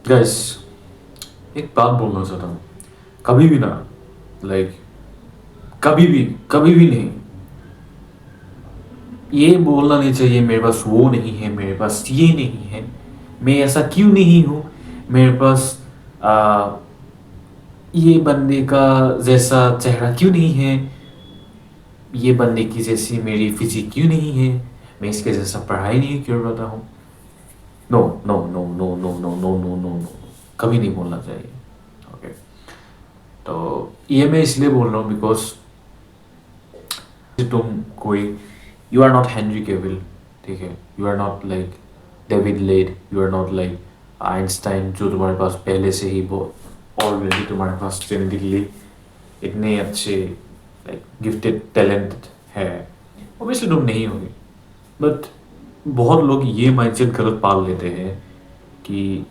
Guys, एक बात बोलना चाहता हूँ। कभी भी ना, लाइक कभी भी नहीं, ये बोलना नहीं चाहिए मेरे पास वो नहीं है, मेरे पास ये नहीं है, मैं ऐसा क्यों नहीं हूँ, मेरे पास आ, ये बंदे का जैसा चेहरा क्यों नहीं है, ये बंदे की जैसी मेरी फिजिक क्यों नहीं है, मैं इसके जैसा पढ़ाई नहीं कर रहा हूँ। No no no no no no no no no no, कभी नहीं बोलना चाहिए। ओके, तो ये मैं इसलिए बोल रहा हूँ बिकॉज तुम कोई, you are not Henry Cavill, ठीक है, you are not like David Laid, you are not like Einstein, जो तुम्हारे पास पहले से ही बहुत ऑलरेडी तुम्हारे पास जेनेटिकली इतने अच्छे लाइक गिफ्टेड टैलेंट है। ऑब्वियसली तुम नहीं होगे, बट बहुत लोग ये माइंडसेट गलत पाल लेते हैं कि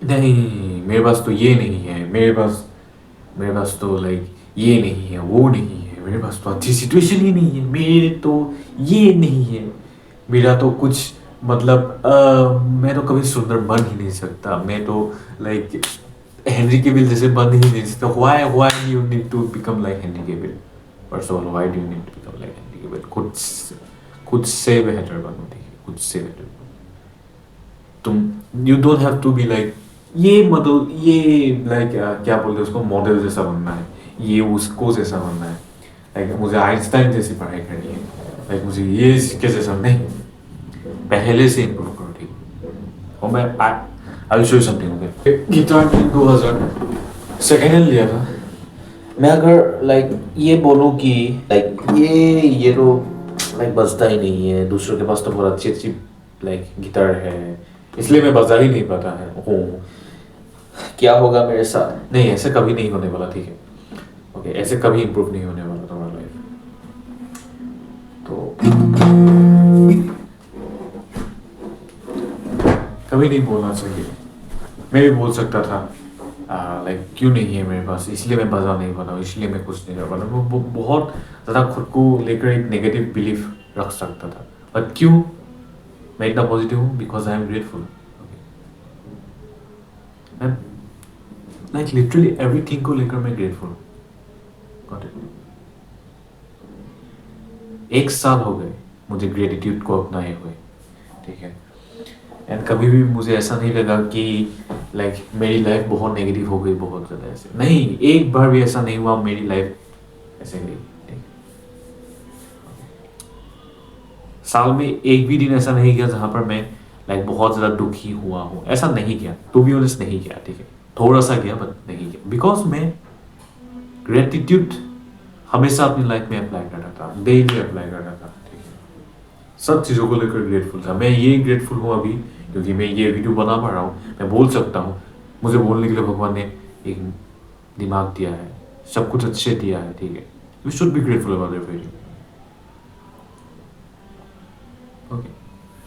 नहीं मेरे पास तो ये नहीं है, मेरे पास तो लाइक ये नहीं है, वो नहीं है, मेरे पास तो अच्छी सिचुएशन ही नहीं है, मेरे तो ये नहीं है, मेरा तो कुछ मतलब मैं तो कभी सुंदर बन ही नहीं सकता, मैं तो लाइक हेनरी केविल जैसे बन ही नहीं सकता। Why you need to become like Henry Cavill? First of all, why do you need to become like Henry Cavill? खुद से बेहतर बनो, ठीक है, खुद से बेहतर बनो। तुम you don't have to be like ये मतलब ये लाइक क्या बोलते हैं उसको, मॉडल जैसा बनना है, ये उसको जैसा बनना है, लाइक मुझे आइंस्टाइन जैसी पढ़ाई करनी है, लाइक मुझे ये इसके जैसा नहीं, पहले से इम्प्रूव करो, ठीक। और मैं I will show you something. Okay, guitar मैंने 2000 सेकेंड हैंड लिया था। मैं अगर लाइक ये बोलूँ कि लाइक ये तो लाइक बजता ही नहीं है, दूसरों के पास तो बहुत अच्छी अच्छी लाइक गिटार है, इसलिए मैं बजा ही नहीं पाता है, हूँ, क्या होगा मेरे साथ? नहीं, ऐसे कभी नहीं होने वाला, ठीक है। ओके, ऐसे कभी इम्प्रूव नहीं होने वाला तुम्हारा लाइफ। तो कभी नहीं बोलना चाहिए। मैं भी बोल सकता था लाइक क्यों नहीं है मेरे पास, इसलिए मैं बजा नहीं पाता हूँ, इसलिए मैं कुछ नहीं कर पाता। वो बहुत ज़्यादा खुद को लेकर एक नेगेटिव बिलीफ रख सकता था, बट क्यों मैं इतना पॉजिटिव हूँ? Because I am grateful. मैं लाइक लिटरली एवरीथिंग को लेकर मैं ग्रेटफुल हूँ। Got it? 1 साल हो गए मुझे ग्रेटिट्यूड को अपनाए हुए, ठीक है। एंड कभी भी मुझे ऐसा नहीं लगा कि लाइक मेरी लाइफ बहुत नेगेटिव हो गई, बहुत ज़्यादा ऐसे नहीं, एक बार भी ऐसा नहीं हुआ मेरी लाइफ ऐसे गई, ठीक। साल में एक भी दिन ऐसा नहीं गया जहाँ पर मैं लाइक बहुत ज़्यादा दुखी हुआ हूँ, ऐसा नहीं किया, टू बी ऑनेस्ट नहीं किया, ठीक है। थोड़ा सा गया बट नहीं किया, बिकॉज मैं ग्रेटिट्यूड हमेशा अपनी लाइफ में अप्लाई कर रहा था, डेली अप्लाई कर रहा था, ठीक है। सब चीज़ों को लेकर ग्रेटफुल था। मैं ये ग्रेटफुल हूँ अभी क्योंकि मैं ये वीडियो बना पा रहा हूँ, मैं बोल सकता हूँ, मुझे बोलने के लिए भगवान ने एक दिमाग दिया है, सब कुछ अच्छे दिया है, ठीक है। We should be grateful about everything. Okay,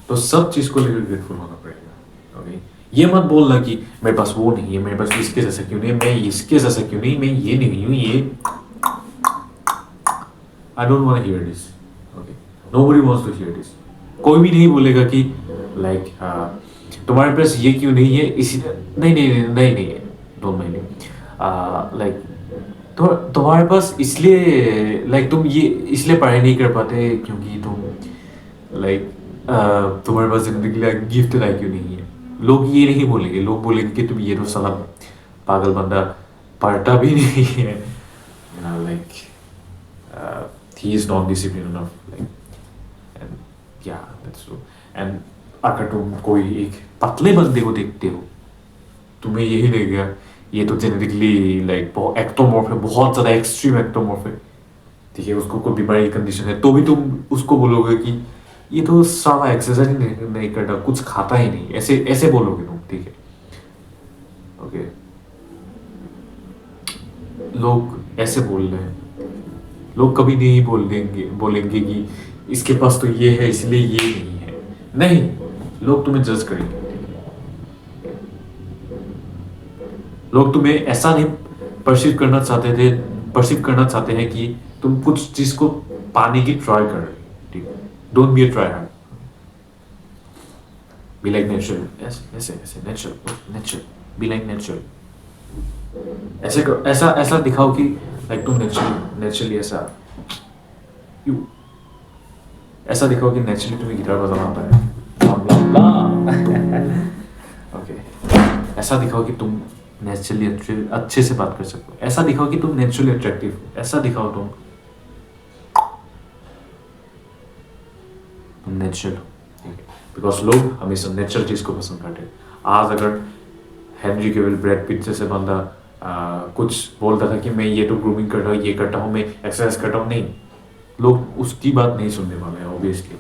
तो सब चीज़ को लेकर ग्रेटफुल होना पड़ेगा। ओके, ये मत बोलना कि मेरे पास वो नहीं है, मेरे पास इसके जैसा क्यों नहीं है, मैं इसके जैसा क्यों नहीं, मैं ये नहीं हूँ, ये I don't want to hear this. Okay, nobody wants to hear this. कोई भी नहीं बोलेगा कि लाइक तुम्हारे पास ये क्यों नहीं है, इसी नहीं नहीं नहीं नहीं नहीं, डोंट माइंड लाइक तो तुम्हारे पास इसलिए लाइक तुम ये इसलिए पढ़ाई नहीं कर पाते क्योंकि तुम लाइक तुम्हारे पास जिंदगी गिफ्ट लाइक क्यों नहीं है। लोग ये नहीं बोलेंगे, लोग बोलेंगे कि तुम ये तो साला पागल बंदा पढ़ता भी नहीं है, like he is not disciplined enough, like and yeah that's true। and अगर तुम कोई एक पतले बंदे को देखते हो, तुम्हें यही लगेगा ये तो जेनेटिकली लाइक बहुत एक्टोमॉर्फ है, बहुत ज़्यादा एक्सट्रीम एक्टोमॉर्फ है, ठीक है, उसको कोई बीमारी कंडीशन है, तो भी तुम उसको बोलोगे कि ये तो साला एक्सरसाइज नहीं करता, कुछ खाता ही नहीं, ऐसे ऐसे बोलोगे तुम, ठीक है। ओके, लोग ऐसे बोल रहे हैं, लोग कभी नहीं बोलेंगे कि इसके पास तो ये है इसलिए ये नहीं है, नहीं, लोग तुम्हें जज करेंगे, लोग तुम्हें ऐसा नहीं परसीव करना चाहते हैं कि तुम कुछ चीज को पाने की ट्राई कर रहे हो, ठीक है। Don't be a try hard. Be like natural, ऐसे ऐसे ऐसे natural natural, be like natural, ऐसे करो, ऐसा ऐसा दिखाओ कि लाइक तुम नेचुरली ऐसा यू ऐसा दिखाओ कि नेचुरली तुम्हें गिटार बजाना आता है। ओके, ऐसा दिखाओ कि तुम नेचुरली अच्छे से बात कर सकते हो, ऐसा दिखाओ कि तुम नेचुरली अट्रैक्टिव हो, ऐसा दिखाओ तुम नेचुरल हो। बिकॉज लोग हमेशा नेचुरल चीज को पसंद करते हैं। आज अगर हेनरी केविल, ब्रैड पिट जैसे बंदा कुछ बोलता था कि मैं ये तो ग्रूमिंग करता हूँ, ये करता हूँ, मैं एक्सरसाइज करता हूँ, नहीं, लोग उसकी बात नहीं सुनने वाले हैं ऑब्वियसली,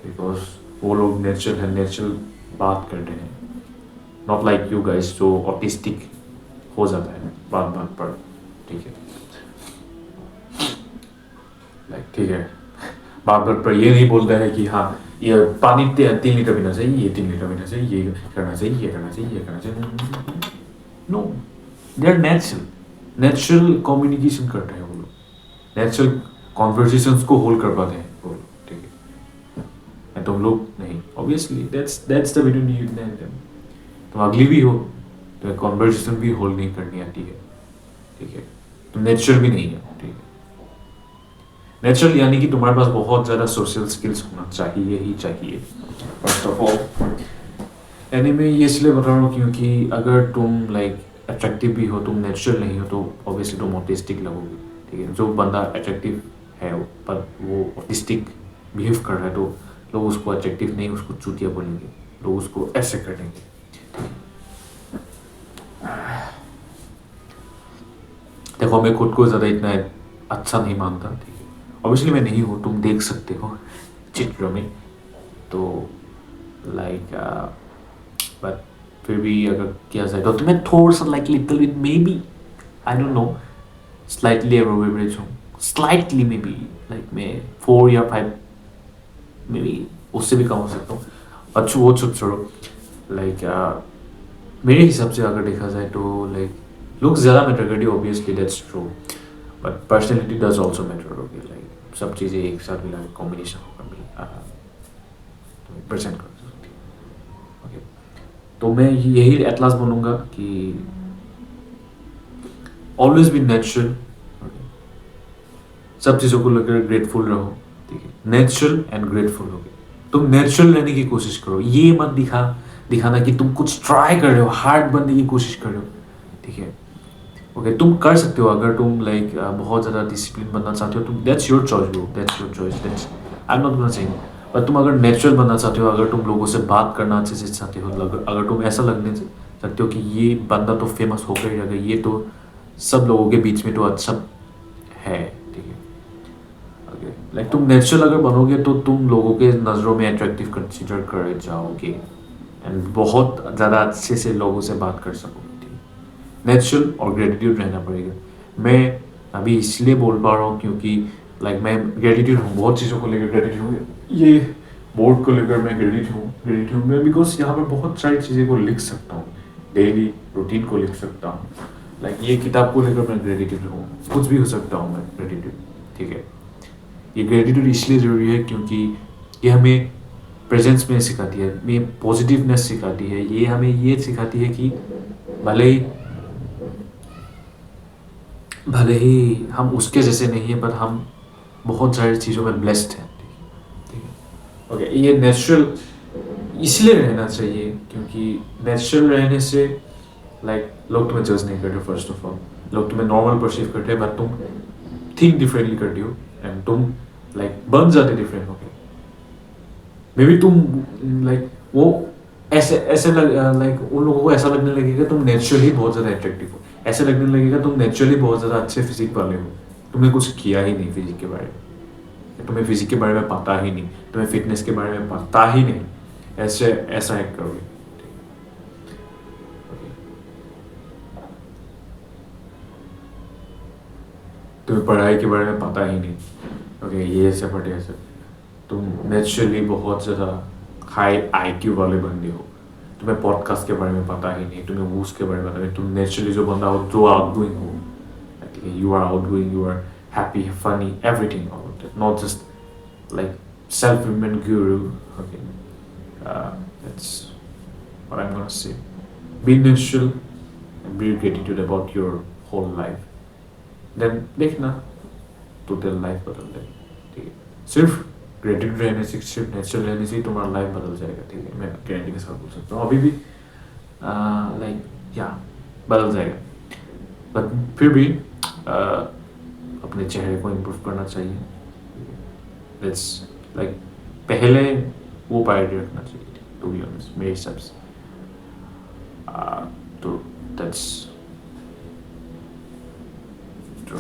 बिकॉज वो लोग नेचुरल है, नेचुरल बात करते हैं। नॉट लाइक यू गाइस जो ऑटिस्टिक हो जाता है बात बात पर, ठीक है, लाइक ठीक है, बात बात पर ये नहीं बोलता है कि हाँ ये पानी 3 लीटर पीना चाहिए, ये 3 लीटर पीना चाहिए, ये करना चाहिए, ये करना चाहिए, ये करना चाहिए। No, they are natural communication करते हैं वो लोग, नेचुरल कॉन्वर्सेशंस को होल्ड कर पाते हैं वो लोग, ठीक है, तुम लोग नहीं। Obviously that's the between you and them. तुम अगली भी हो तो कॉन्वर्सेशन भी होल्ड नहीं करनी आती है, ठीक है, तुम नेचुरल भी नहीं है, ठीक है। नेचुरल यानी कि तुम्हारे पास बहुत ज़्यादा सोशल स्किल्स होना चाहिए ही चाहिए। फर्स्ट ऑफ ऑल एनीमे ये इसलिए बता रहा हूँ क्योंकि अगर तुम लाइक अट्रैक्टिव भी हो, तुम नेचुरल नहीं हो, तो ऑब्वियसली तुम ऑटिस्टिक लगोगे, ठीक है। जो बंदा अट्रैक्टिव है पर वो ऑटिस्टिक बिहेव कर रहा है तो लोग उसको अट्रैक्टिव नहीं, उसको चूतिया बोलेंगे, लोग उसको ऐसे कर देंगे। देखो मैं खुद को ज़्यादा इतना अच्छा नहीं मानता, ठीक है, ऑब्वियसली मैं नहीं हूँ, तुम देख सकते हो चित्रों में, तो लाइक बट फिर भी अगर किया जाए तो मैं थोड़ा सा like little bit may be, I don't know, slightly above average हूँ, स्लाइटली मे बी, लाइक मैं 4 या 5 मे बी, उससे भी कम हो सकता हूँ। अच्छा वो छोड़ो, लाइक मेरे हिसाब से अगर देखा जाए तो लाइक लुक ज़्यादा मैटर करती है, obviously that's true, but personality does also matter, okay, like सब चीज़ें एक साथ मिला के कॉम्बिनेशन होगा परसेंट कर सकती है, ओके। तो मैं यही एट लास्ट बोलूँगा कि ऑलवेज बी नेचुरल, सब चीज़ों को लेकर ग्रेटफुल रहो, ठीक है, नेचुरल एंड ग्रेटफुल हो गए। तुम नेचुरल रहने की कोशिश करो, ये मत दिखाना कि तुम कुछ ट्राई कर रहे हो, हार्ड बनने की कोशिश कर रहे हो, ठीक है, ओके। तुम कर सकते हो अगर तुम लाइक बहुत ज़्यादा डिसिप्लिन बनना चाहते हो, तुम that's your choice bro, that's your choice, that's I am not gonna saying, पर तुम अगर नेचुरल बनना चाहते हो, अगर तुम लोगों से बात करना अच्छे से चाहते हो, अगर तुम ऐसा लगने चाहते हो कि ये बंदा तो फेमस होकर ही रहेगा, ये तो सब लोगों के बीच में तो अच्छा है, ठीक है, ओके, लाइक तुम नेचुरल अगर बनोगे तो तुम लोगों के नज़रों में अट्रैक्टिव कंसिडर कर जाओगे एंड बहुत ज़्यादा अच्छे से लोगों से बात कर सकोगे, ठीक है। नेचुरल और ग्रेटिट्यूड रहना पड़ेगा। मैं अभी इसलिए बोल पा रहा हूँ क्योंकि लाइक मैं ग्रेटिट्यूड हूँ, बहुत चीज़ों को लेकर ग्रेटिट्यूड हूँ, ये बोर्ड को लेकर मैं ग्रेटिट्यूड हूँ मैं, बिकॉज यहाँ पर बहुत सारी चीज़ें को लिख सकता हूँ, डेली रूटीन को लिख सकता हूँ, लाइक ये किताब को लेकर मैं ग्रेटिट्यूड हूँ, कुछ भी हो सकता हूँ मैं ग्रेटिट्यूड, ठीक है। ये ग्रेटिट्यूड इसलिए ज़रूरी है क्योंकि ये हमें प्रेजेंस में सिखाती है, ये पॉजिटिवनेस सिखाती है, ये हमें ये सिखाती है कि भले ही हम उसके जैसे नहीं हैं पर हम बहुत सारी चीज़ों में ब्लेस्ड हैं, ठीक है, ओके। ये नेचुरल इसलिए रहना चाहिए क्योंकि नेचुरल रहने से लाइक लोग तुम्हें जज नहीं करते, फर्स्ट ऑफ ऑल लोग तुम्हें नॉर्मल परसीव करते हैं, बट तुम थिंक डिफरेंटली करती हो एंड तुम लाइक बन जाते डिफरेंट होके, मे बी तुम लाइक वो ऐसे लाइक उन लोगों को ऐसा लगने लगेगा तुम नेचुरली बहुत ज़्यादा अट्रैक्टिव हो, ऐसे लगने लगेगा तुम नेचुरली बहुत ज़्यादा अच्छे फिजिक वाले हो, तुमने कुछ किया ही नहीं फिजिक के बारे में, तुम्हें फिजिक के बारे में पता ही नहीं, तुम्हें फिटनेस के बारे में पता ही नहीं, ऐसा एक्ट करोगे, तुम्हें पढ़ाई के बारे में पता ही नहीं, ओके, ये ऐसे पढ़े ऐसे, तुम नेचुरली बहुत ज़्यादा हाई IQ वाले बंदे हो, तुम्हें पॉडकास्ट के बारे में पता ही नहीं, तुम्हें वूस के बारे में पता नहीं, तुम नेचुरली जो बंदा हो, जो आउटगोइंग हो, you are outgoing, you are happy, funny, everything, not just like self improvement guru, okay, That's what I'm gonna say. Be natural and be gratitude about your whole life. Then देखना total life बदल जाएगी. ठीक है, सिर्फ gratitude रहने से, सिर्फ natural रहने से ही तुम्हारा लाइफ बदल जाएगा. ठीक है, मैं गारंटी के साथ बोल सकता हूँ. अभी भी लाइक या बदल जाएगा, बट फिर भी अपने चेहरे को इम्प्रूव करना चाहिए. दैट्स लाइक पहले वो प्रायोरिटी रखना चाहिए, टू बी ऑनेस्ट, मेरे हिसाब से. तो दैट्स ट्रू.